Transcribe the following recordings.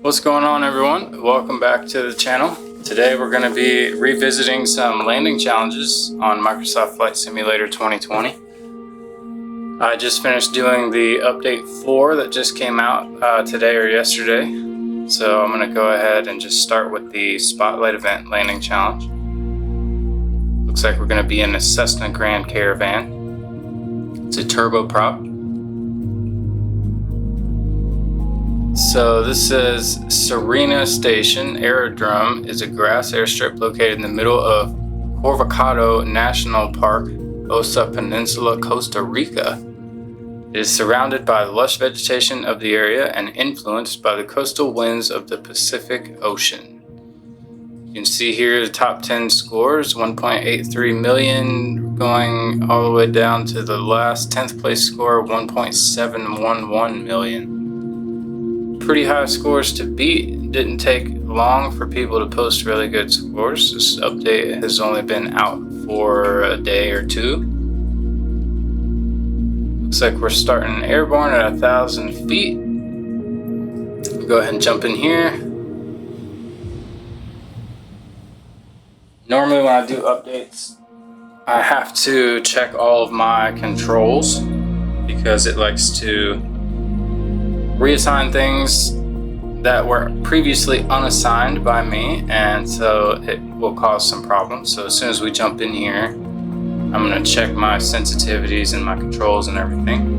What's going on, everyone? Welcome back to the channel. Today we're going to be revisiting some landing challenges on Microsoft Flight Simulator 2020. I just finished doing the update 4 that just came out today or yesterday. So I'm going to go ahead and just start with the Spotlight Event Landing Challenge. Looks like we're going to be in a Cessna Grand Caravan. It's a turboprop. So this says Serena Station Aerodrome is a grass airstrip located in the middle of Corvocado National Park, Osa Peninsula, Costa Rica. It is surrounded by the lush vegetation of the area and influenced by the coastal winds of the Pacific Ocean. You can see here the top 10 scores, 1.83 million, going all the way down to the last 10th place score, 1.711 million. Pretty high scores to beat. Didn't take long for people to post really good scores. This update has only been out for a day or two. Looks like we're starting airborne at 1,000 feet. We'll go ahead and jump in here. Normally when I do updates, I have to check all of my controls because it likes to reassign things that were previously unassigned by me, and so it will cause some problems. So as soon as we jump in here, I'm going to check my sensitivities and my controls and everything.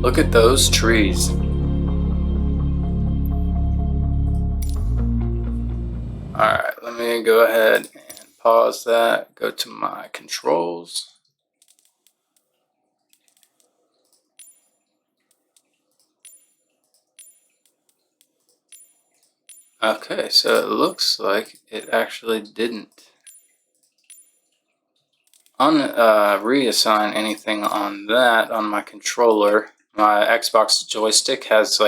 Look at those trees. Alright, let me go ahead and pause that, go to my controls. Okay, so it looks like it actually didn't reassign anything on that on my controller. My Xbox joystick has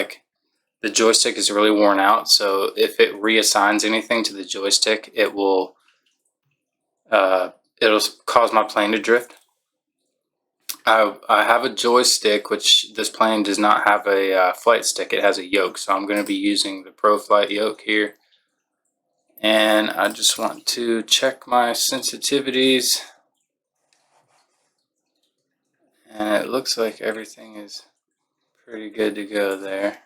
the joystick is really worn out, so if it reassigns anything to the joystick, it will it'll cause my plane to drift. I have a joystick, which this plane does not have a flight stick. It has a yoke, so I'm going to be using the ProFlight yoke here. And I just want to check my sensitivities, and it looks like everything is pretty good to go there.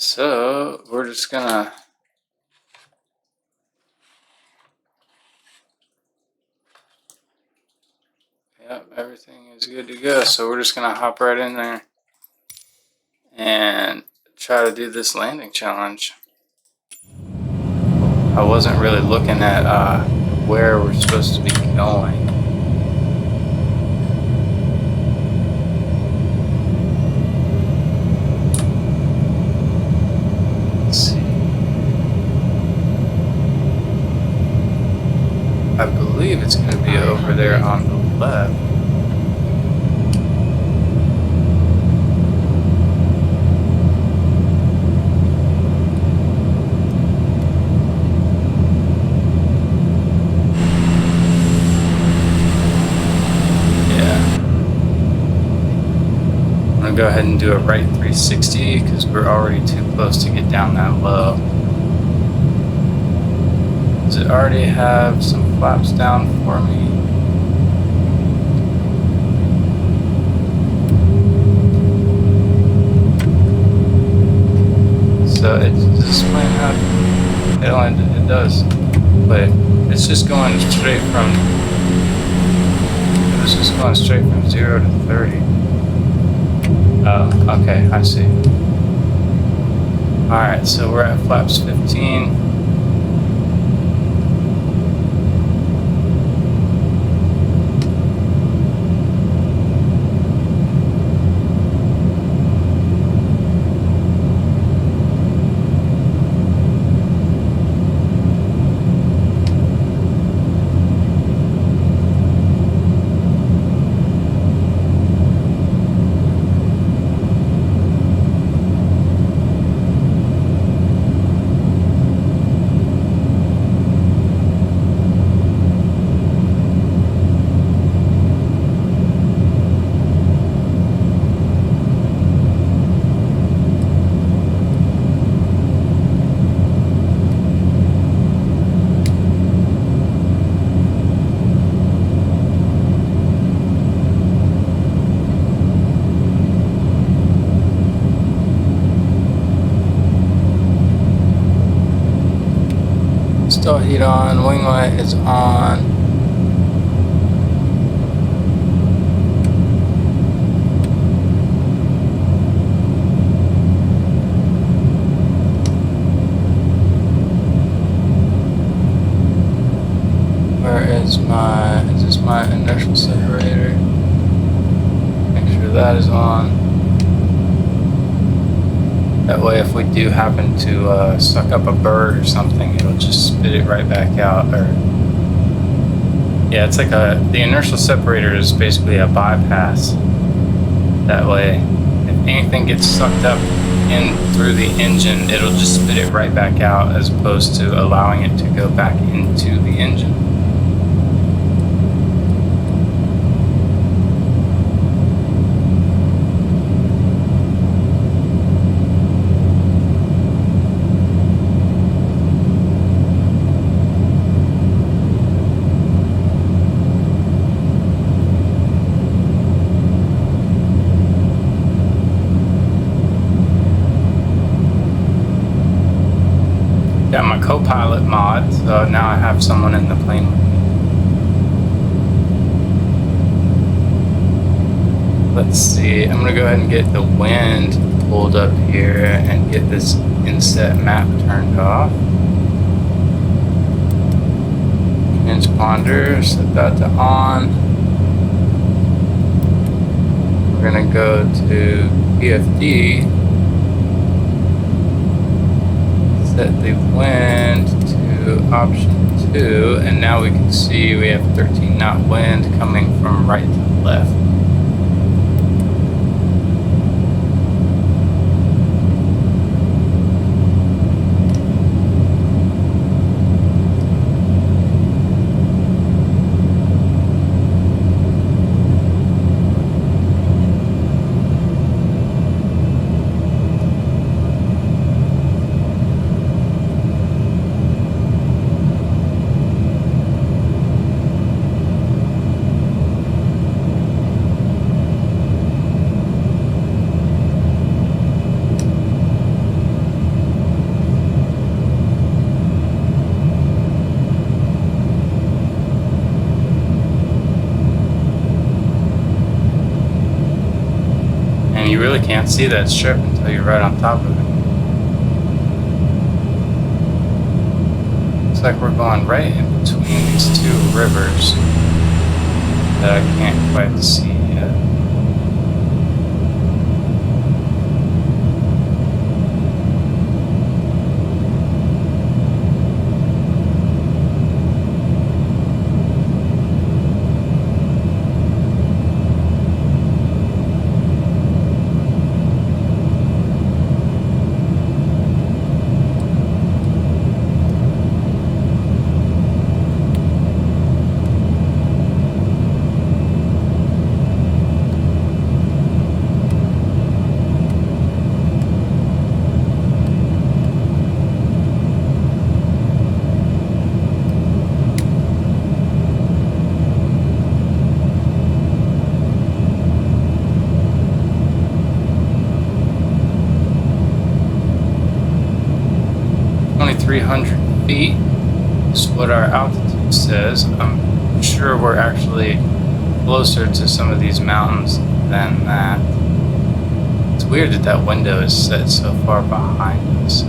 So we're just gonna everything is good to go. So we're just gonna hop right in there and try to do this landing challenge. I wasn't really looking at where we're supposed to be going. I believe it's going to be over there on the left. Yeah. I'm going to go ahead and do a right 360 because we're already too close to get down that low. Does it already have some flaps down for me? So does this plane have? It does, but it's just going straight from. It was just going straight from 0 to 30. Oh, okay, I see. All right, so we're at flaps 15. Stall heat on. Wing light is on. Is this my inertial separator? Make sure that is on. That way if we do happen to suck up a bird or something, it'll just spit it right back out. Or yeah, it's like the inertial separator is basically a bypass. That way, if anything gets sucked up in through the engine, it'll just spit it right back out as opposed to allowing it to go back into the engine. Got my co-pilot mod, so now I have someone in the plane with me. Let's see, I'm gonna go ahead and get the wind pulled up here and get this inset map turned off. Transponder, set that to on. We're gonna go to PFD. Set the wind to option 2, and now we can see we have 13 knot wind coming from right to left. You really can't see that strip until you're right on top of it. Looks like we're going right in between these two rivers that I can't quite see yet. Feet is what our altitude says. I'm sure we're actually closer to some of these mountains than that. It's weird that that window is set so far behind us.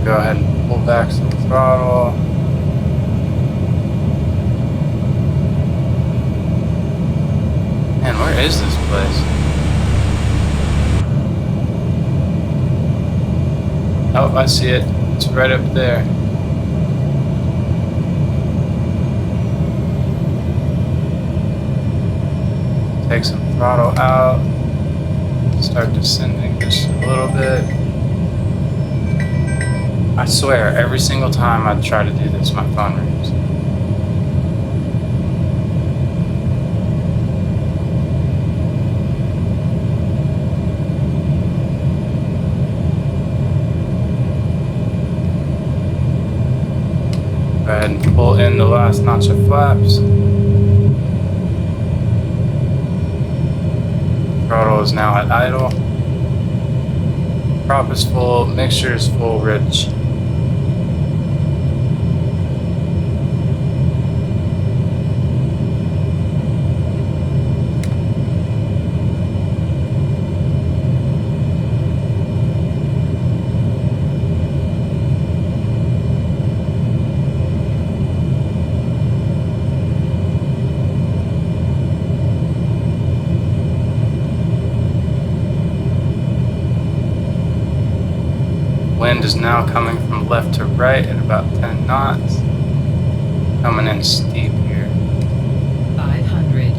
Go ahead and pull back some throttle. Man, where is this place? Oh, I see it. It's right up there. Take some throttle out. Start descending just a little bit. I swear, every single time I try to do this, my phone rings. Go ahead and pull in the last notch of flaps. Throttle is now at idle. Prop is full, mixture is full, rich. Wind is now coming from left to right at about 10 knots. Coming in steep here. 500.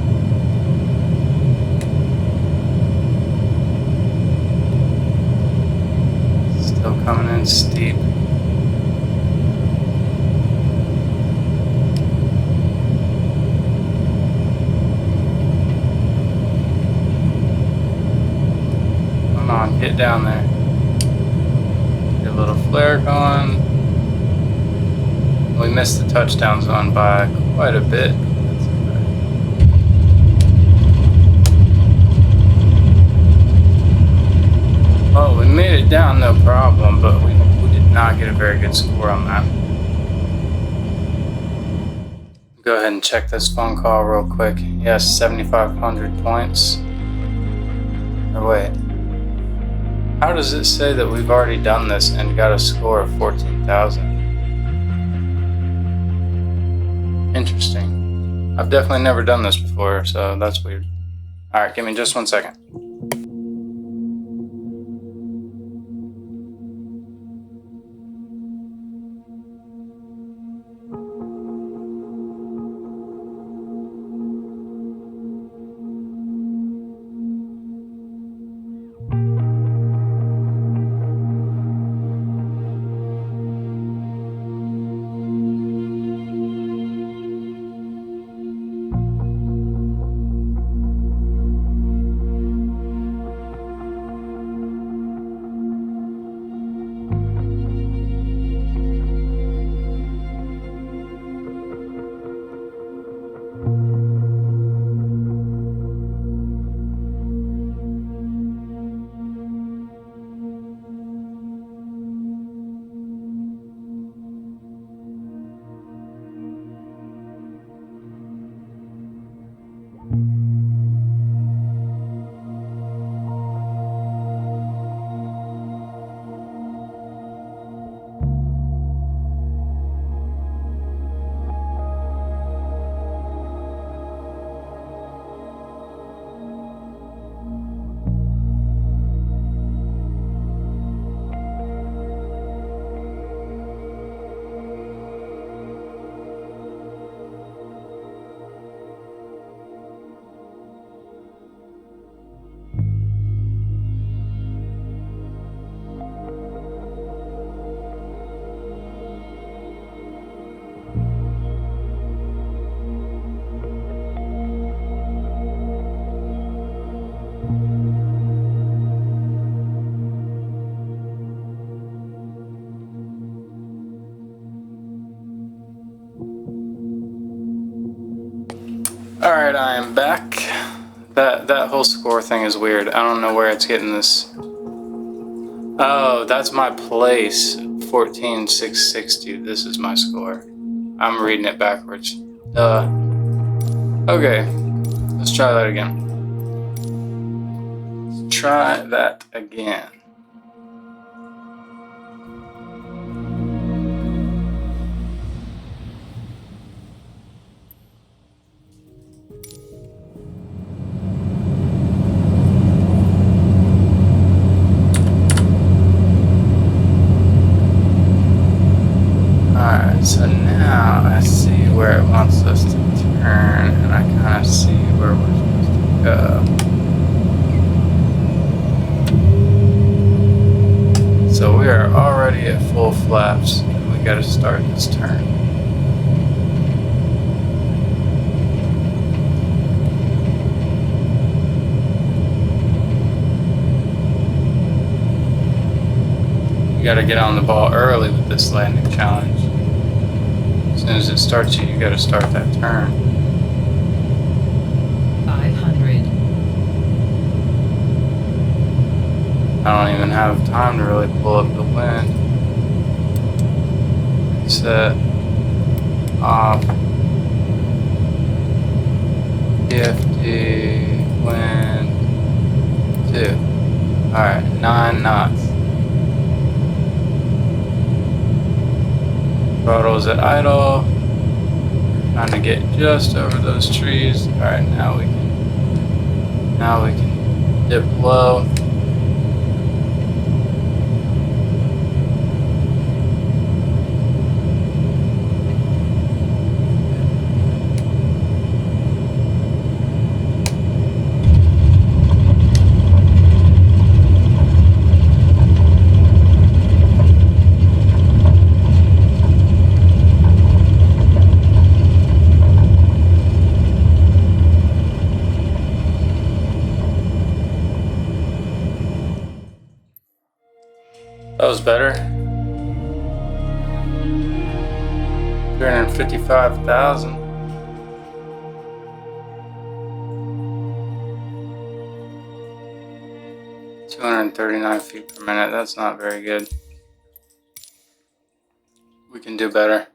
Still coming in steep. Come on, get down there. Get a little flare going. We missed the touchdown zone by quite a bit. That's okay. Well, we made it down no problem, but we did not get a very good score on that. Go ahead and check this phone call real quick. Yes, 7,500 points. Or wait. How does it say that we've already done this and got a score of 14,000? Interesting. I've definitely never done this before, so that's weird. Alright, give me just 1 second. Alright, I am back. That whole score thing is weird. I don't know where it's getting this. Oh, that's my place. 14,660. This is my score. I'm reading it backwards. Okay, let's try that again. Let's try that again. Alright, so now I see where it wants us to turn, and I kind of see where we're supposed to go. So we are already at full flaps, and we gotta start this turn. You gotta get on the ball early with this landing challenge. As soon as it starts you gotta start that turn. 500. I don't even have time to really pull up the wind. Set off. PFD wind 2. Alright, 9 knots. Throttle's at idle. Trying to get just over those trees. Alright, now we can dip low. That was better. 355,000. $239 feet per minute. That's not very good. We can do better.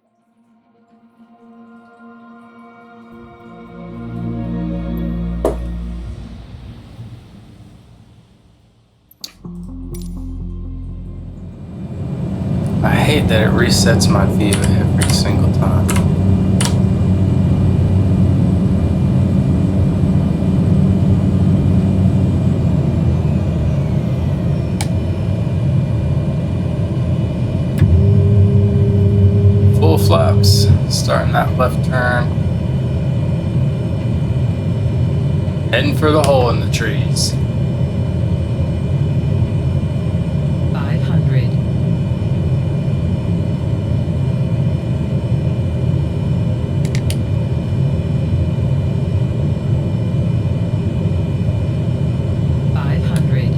I hate that it resets my view every single time. Full flaps, starting that left turn. Heading for the hole in the trees. 500. 500.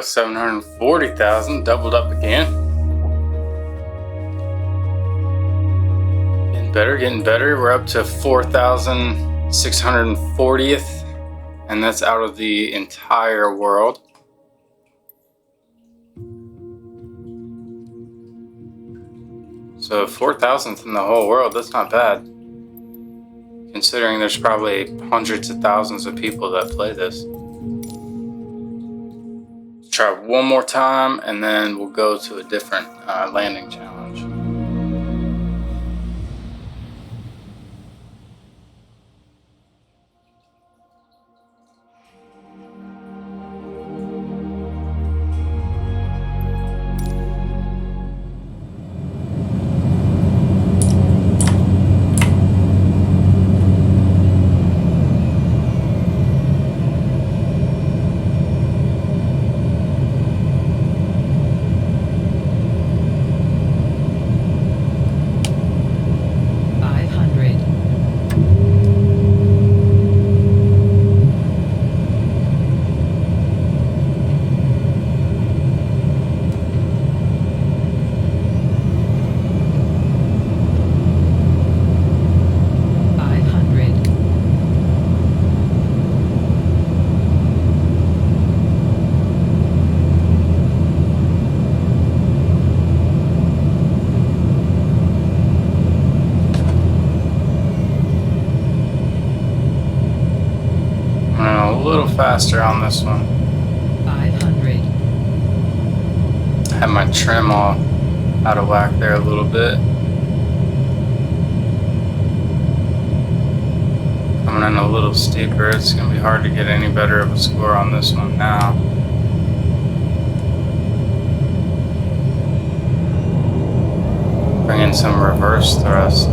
740,000, doubled up again. Getting better. We're up to 4,640th, and that's out of the entire world. So 4,000th in the whole world, that's not bad. Considering there's probably hundreds of thousands of people that play this. Try one more time and then we'll go to a different landing challenge. faster on this one. 500. Have my trim all out of whack there a little bit. Coming in a little steeper, it's going to be hard to get any better of a score on this one now. Bring in some reverse thrust.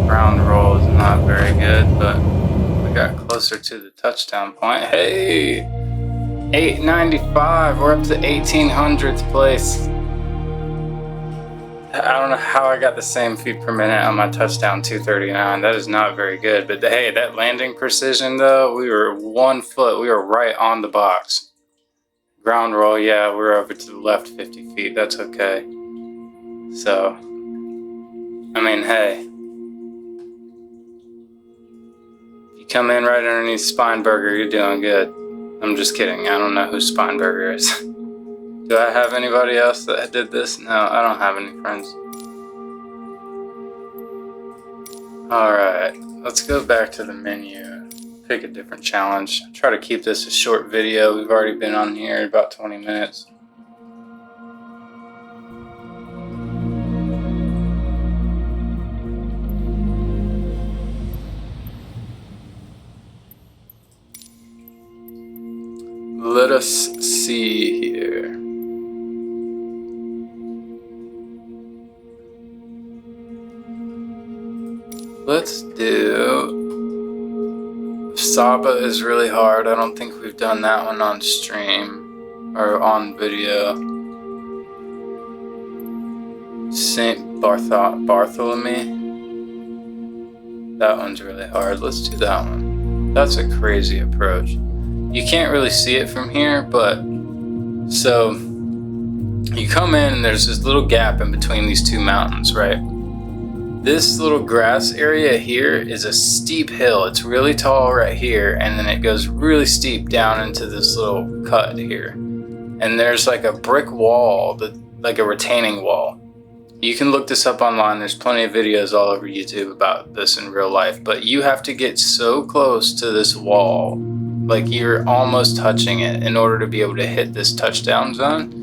Ground roll is not very good, but we got closer to the touchdown point. Hey! 895, we're up to 1800th place. I don't know how I got the same feet per minute on my touchdown 239. That is not very good. But hey, that landing precision though, we were 1 foot. We were right on the box. Ground roll, yeah, we're over to the left 50 feet. That's okay. So, I mean, hey. If you come in right underneath Spineberger, you're doing good. I'm just kidding. I don't know who Spineberger is. Do I have anybody else that did this? No, I don't have any friends. Alright, let's go back to the menu. Pick a different challenge. Try to keep this a short video. We've already been on here about 20 minutes. Let us see here. Let's do... Saba is really hard. I don't think we've done that one on stream or on video. St. Bartholomew. That one's really hard. Let's do that one. That's a crazy approach. You can't really see it from here, but so you come in and there's this little gap in between these two mountains, right? This little grass area here is a steep hill. It's really tall right here, and then it goes really steep down into this little cut here. And there's like a brick wall, like a retaining wall. You can look this up online. There's plenty of videos all over YouTube about this in real life, but you have to get so close to this wall, like you're almost touching it in order to be able to hit this touchdown zone.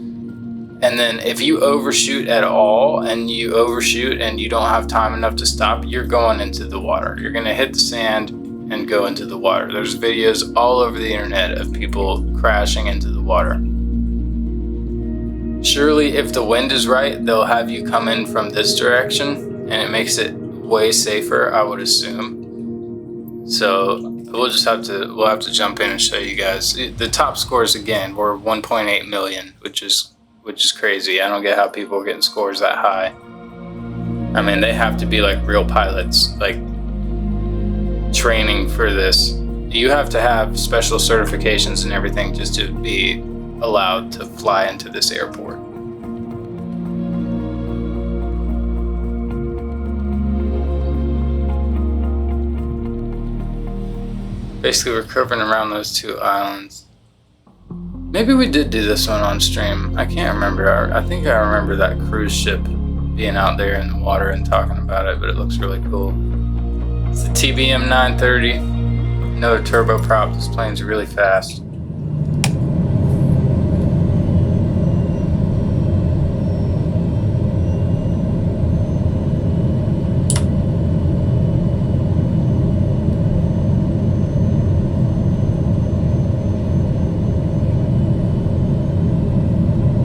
And then if you overshoot at all and you overshoot and you don't have time enough to stop, you're going into the water. You're going to hit the sand and go into the water. There's videos all over the internet of people crashing into the water. Surely if the wind is right, they'll have you come in from this direction and it makes it way safer, I would assume. So we'll have to jump in and show you guys. The top scores again were 1.8 million, which is crazy. I don't get how people are getting scores that high. I mean, they have to be like real pilots, like training for this. You have to have special certifications and everything just to be allowed to fly into this airport. Basically, we're curving around those two islands. Maybe we did do this one on stream. I can't remember. I think I remember that cruise ship being out there in the water and talking about it, but it looks really cool. It's the TBM 930. Another turboprop. This plane's really fast.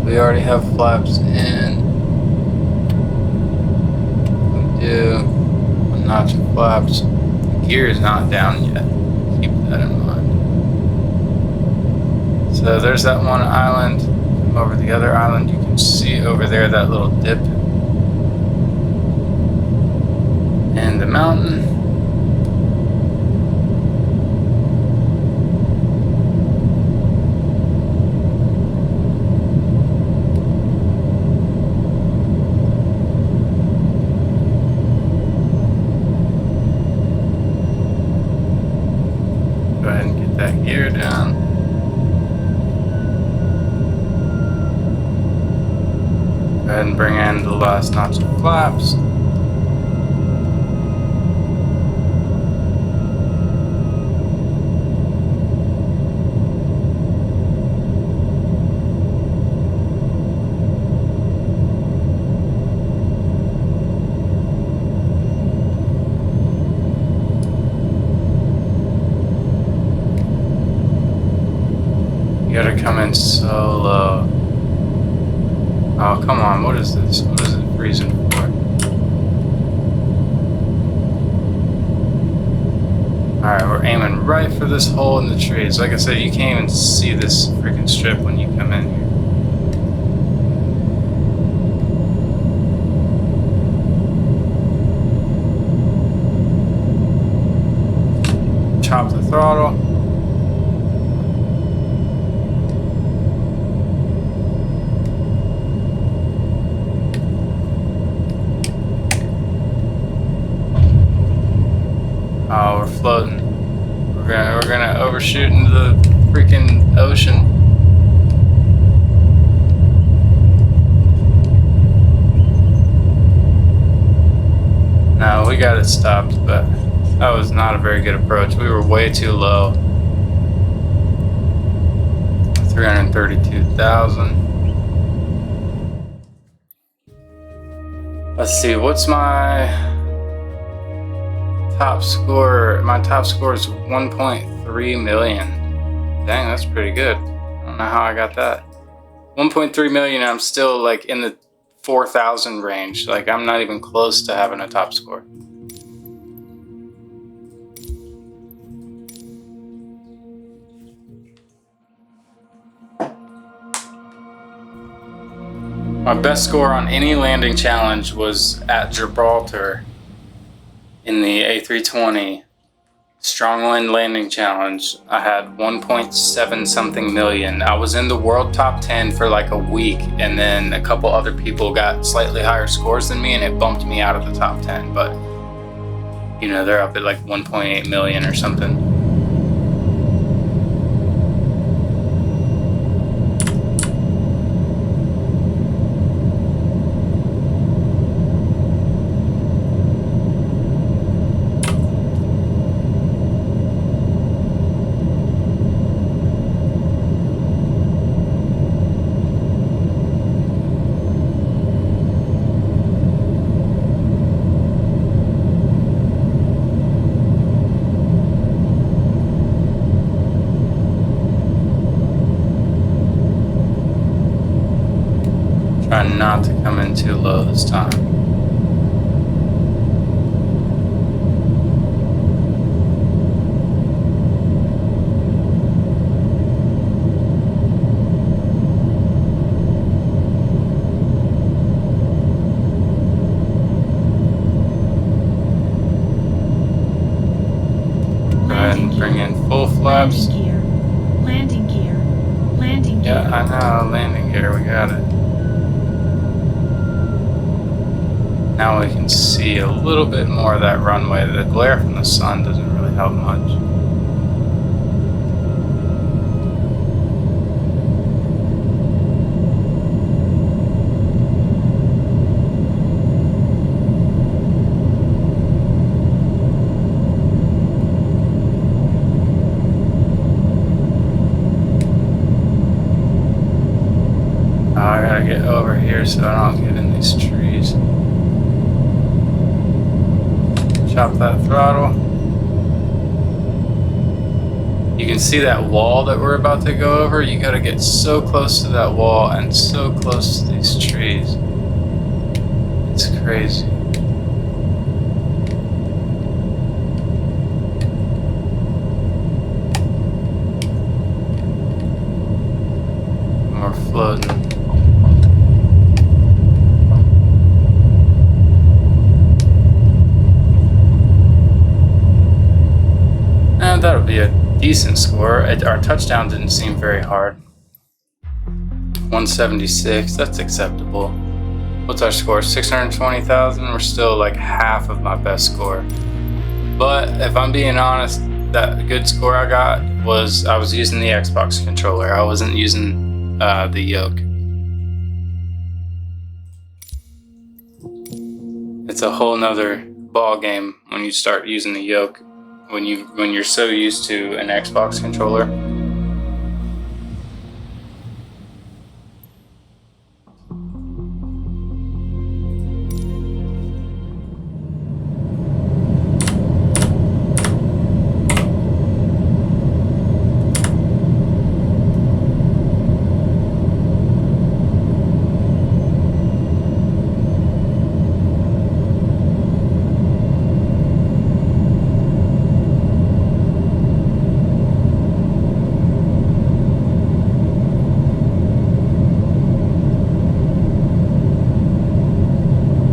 We already have flaps in. We do. A notch of flaps. The gear is not down yet. Keep that in mind. So there's that one island. Over the other island, you can see over there that little dip. And the mountain. Go ahead and get that gear down. and bring in the last notch of flaps. You gotta come in so low. Oh, come on, what is this? What is it freezing for? Alright, we're aiming right for this hole in the trees. Like I said, you can't even see this freaking strip when you come in here. Chop the throttle. Oh, we're floating. We're gonna overshoot into the freaking ocean. No, we got it stopped, but that was not a very good approach. We were way too low. 332,000. Let's see, what's my top score? My top score is 1.3 million. Dang, that's pretty good. I don't know how I got that. 1.3 million, I'm still like in the 4,000 range. Like, I'm not even close to having a top score. My best score on any landing challenge was at Gibraltar in the A320 Strongwind Landing Challenge. I had 1.7 something million. I was in the world top 10 for like a week, and then a couple other people got slightly higher scores than me, and it bumped me out of the top 10. But, you know, they're up at like 1.8 million or something. Trying not to come in too low this time. Go ahead and bring in full flaps. Landing gear. Landing gear. Yeah, I know, landing gear, we got it. Now we can see a little bit more of that runway. The glare from the sun doesn't really help much. Oh, I gotta get over here so I don't get in these trees. Chop that throttle. You can see that wall that we're about to go over. You gotta get so close to that wall and so close to these trees. It's crazy. And we're floating. That'll be a decent score. Our touchdown didn't seem very hard. 176, that's acceptable. What's our score? 620,000? We're still like half of my best score. But if I'm being honest, that good score I got was I was using the Xbox controller. I wasn't using the yoke. it's a whole nother ball game when you start using the yoke. When you're so used to an Xbox controller.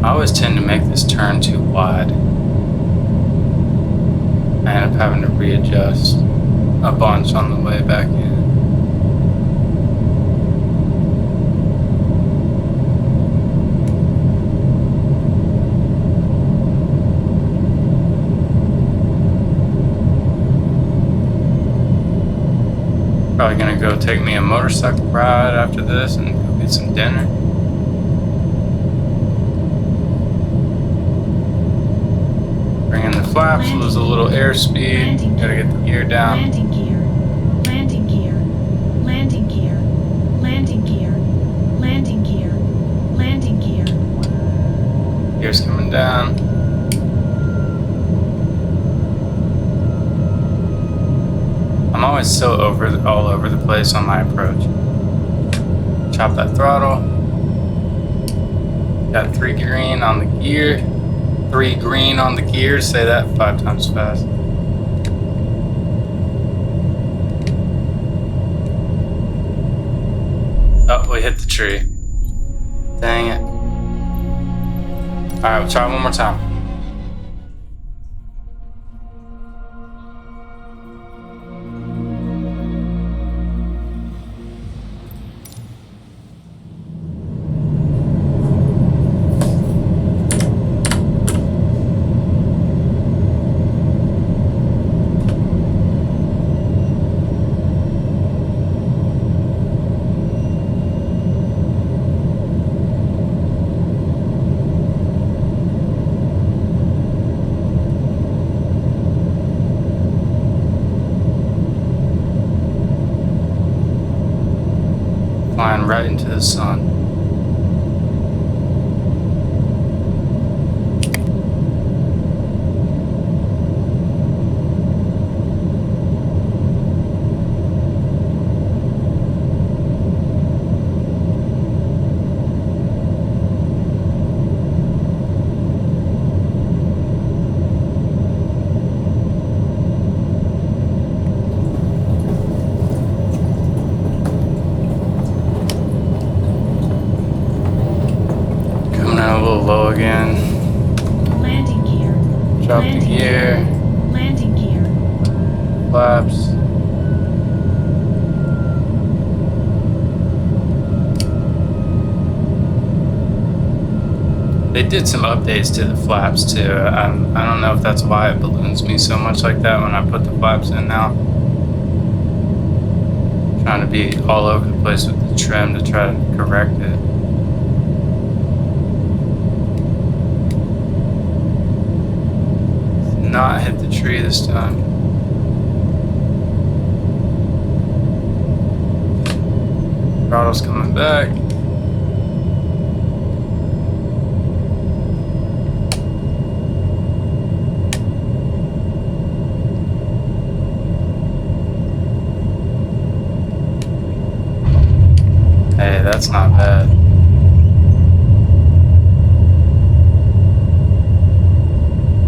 I always tend to make this turn too wide. I end up having to readjust a bunch on the way back in. Probably gonna go take me a motorcycle ride after this and go get some dinner. Bring in the flaps, lose a little airspeed. Gotta get the gear down. Landing gear. Landing gear. Landing gear. Landing gear. Landing gear. Landing gear. Gear's coming down. I'm always so all over the place on my approach. Chop that throttle. Got 3 green on the gear. 3 green on the gears. Say that 5 times fast. Oh, we hit the tree. Dang it. Alright, we'll try one more time. Flying right into the sun. Low again. Landing gear. Drop the gear. Landing gear. Flaps. They did some updates to the flaps too. I don't know if that's why it balloons me so much like that when I put the flaps in now. I'm trying to be all over the place with the trim to try to correct it. Not hit the tree this time. Throttle's coming back. Hey, that's not bad.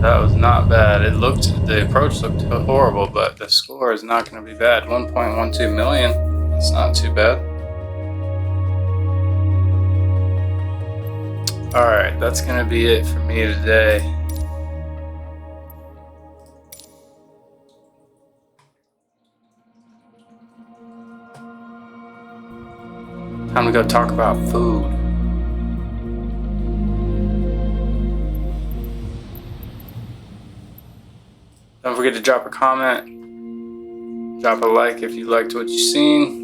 That was not bad. The approach looked horrible, but the score is not going to be bad. 1.12 million. It's not too bad. Alright, that's going to be it for me today. Time to go talk about food. Don't forget to drop a comment, drop a like if you liked what you've seen.